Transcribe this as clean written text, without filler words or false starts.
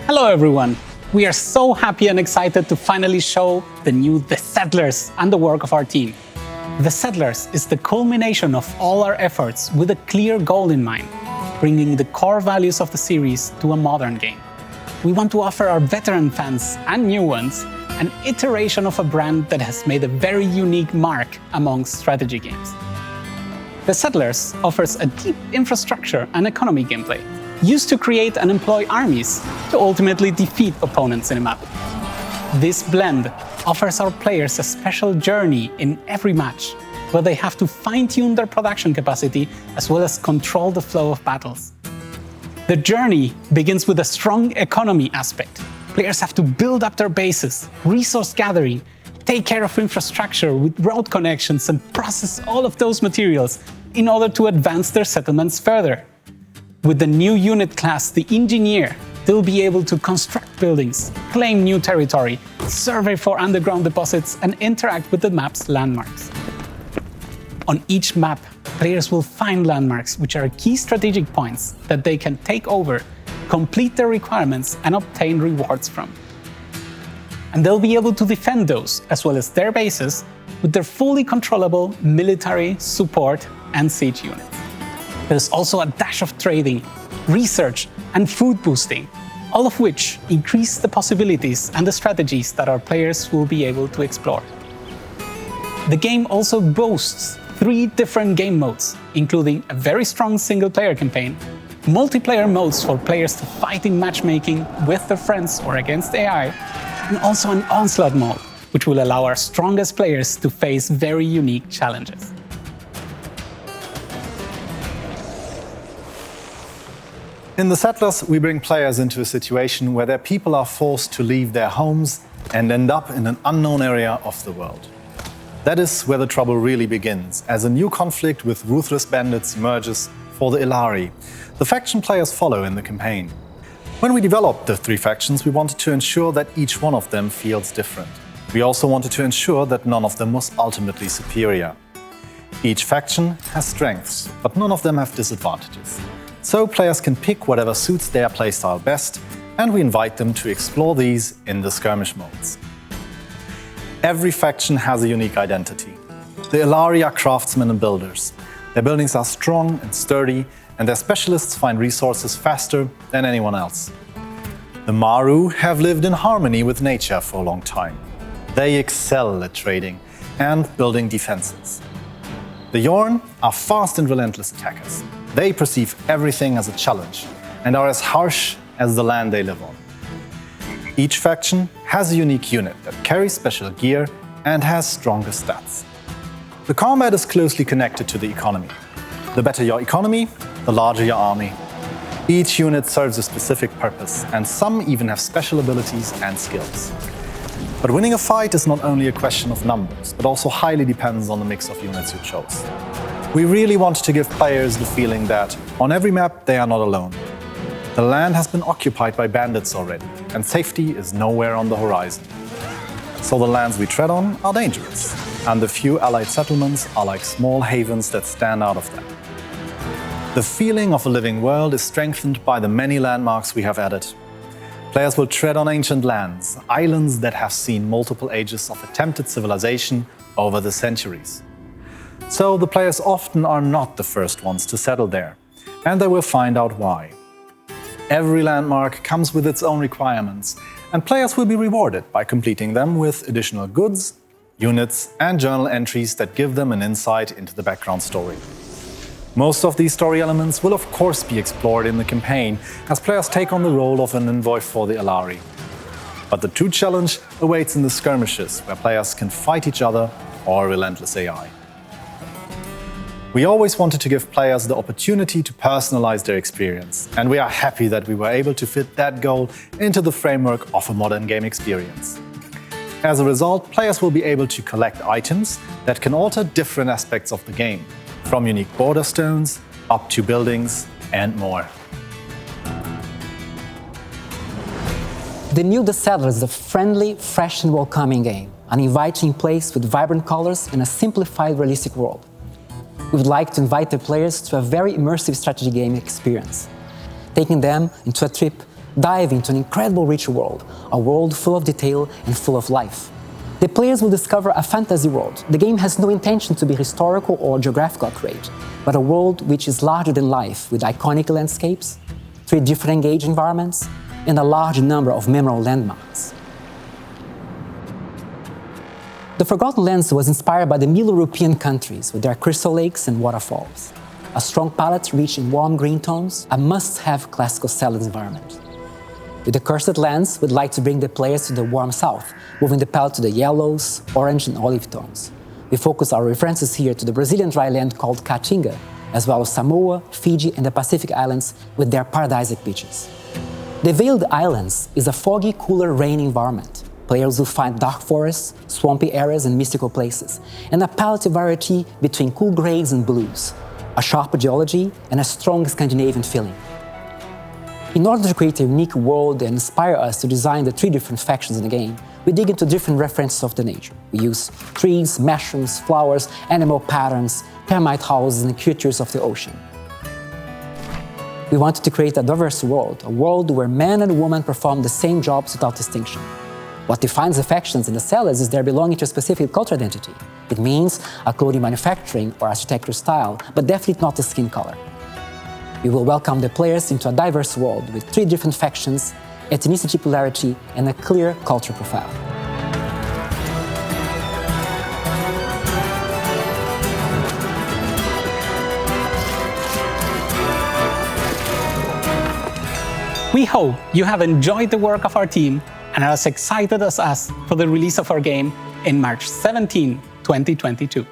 Hello everyone! We are so happy and excited to finally show the new The Settlers and the work of our team. The Settlers is the culmination of all our efforts with a clear goal in mind, bringing the core values of the series to a modern game. We want to offer our veteran fans and new ones an iteration of a brand that has made a very unique mark amongst strategy games. The Settlers offers a deep infrastructure and economy gameplay, used to create and employ armies to ultimately defeat opponents in a map. This blend offers our players a special journey in every match, where they have to fine-tune their production capacity as well as control the flow of battles. The journey begins with a strong economy aspect. Players have to build up their bases, resource gathering, take care of infrastructure with road connections and process all of those materials in order to advance their settlements further. With the new unit class, the Engineer, they'll be able to construct buildings, claim new territory, survey for underground deposits, and interact with the map's landmarks. On each map, players will find landmarks which are key strategic points that they can take over, complete their requirements, and obtain rewards from. And they'll be able to defend those, as well as their bases, with their fully controllable military, support, and siege units. There's also a dash of trading, research, and food boosting, all of which increase the possibilities and the strategies that our players will be able to explore. The game also boasts 3 different game modes, including a very strong single-player campaign, multiplayer modes for players to fight in matchmaking with their friends or against AI, and also an onslaught mode, which will allow our strongest players to face very unique challenges. In The Settlers, we bring players into a situation where their people are forced to leave their homes and end up in an unknown area of the world. That is where the trouble really begins, as a new conflict with ruthless bandits emerges for the Illari, the faction players follow in the campaign. When we developed the 3 factions, we wanted to ensure that each one of them feels different. We also wanted to ensure that none of them was ultimately superior. Each faction has strengths, but none of them have disadvantages. So players can pick whatever suits their playstyle best, and we invite them to explore these in the skirmish modes. Every faction has a unique identity. The Illari are craftsmen and builders. Their buildings are strong and sturdy, and their specialists find resources faster than anyone else. The Maru have lived in harmony with nature for a long time. They excel at trading and building defenses. The Yorn are fast and relentless attackers. They perceive everything as a challenge and are as harsh as the land they live on. Each faction has a unique unit that carries special gear and has stronger stats. The combat is closely connected to the economy. The better your economy, the larger your army. Each unit serves a specific purpose, and some even have special abilities and skills. But winning a fight is not only a question of numbers, but also highly depends on the mix of units you chose. We really want to give players the feeling that, on every map, they are not alone. The land has been occupied by bandits already, and safety is nowhere on the horizon. So the lands we tread on are dangerous, and the few allied settlements are like small havens that stand out of them. The feeling of a living world is strengthened by the many landmarks we have added. Players will tread on ancient lands, islands that have seen multiple ages of attempted civilization over the centuries. So the players often are not the first ones to settle there, and they will find out why. Every landmark comes with its own requirements, and players will be rewarded by completing them with additional goods, units, and journal entries that give them an insight into the background story. Most of these story elements will of course be explored in the campaign, as players take on the role of an envoy for the Illari. But the true challenge awaits in the skirmishes, where players can fight each other or relentless AI. We always wanted to give players the opportunity to personalize their experience, and we are happy that we were able to fit that goal into the framework of a modern game experience. As a result, players will be able to collect items that can alter different aspects of the game, from unique border stones up to buildings and more. The new The Settlers is a friendly, fresh and welcoming game, an inviting place with vibrant colors and a simplified, realistic world. We would like to invite the players to a very immersive strategy game experience, taking them into a trip dive into an incredible rich world, a world full of detail and full of life. The players will discover a fantasy world. The game has no intention to be historical or geographical accurate, but a world which is larger than life, with iconic landscapes, 3 different engaged environments, and a large number of memorable landmarks. The Forgotten Lands was inspired by the Middle European countries with their crystal lakes and waterfalls. A strong palette rich in warm green tones, a must-have classical salad environment. With the Cursed Lands, we'd like to bring the players to the warm south, moving the palette to the yellows, orange and olive tones. We focus our references here to the Brazilian dry land called Caatinga, as well as Samoa, Fiji and the Pacific Islands with their paradisic beaches. The Veiled Islands is a foggy, cooler rain environment. Players will find dark forests, swampy areas and mystical places, and a palette variety between cool greys and blues, a sharp geology and a strong Scandinavian feeling. In order to create a unique world and inspire us to design the 3 different factions in the game, we dig into different references of the nature. We use trees, mushrooms, flowers, animal patterns, termite houses and creatures of the ocean. We wanted to create a diverse world, a world where man and woman perform the same jobs without distinction. What defines the factions and the sellers is their belonging to a specific cultural identity. It means a clothing manufacturing or architecture style, but definitely not the skin color. We will welcome the players into a diverse world with 3 different factions, ethnicity polarity, and a clear culture profile. We hope you have enjoyed the work of our team and are as excited as us for the release of our game in March 17, 2022.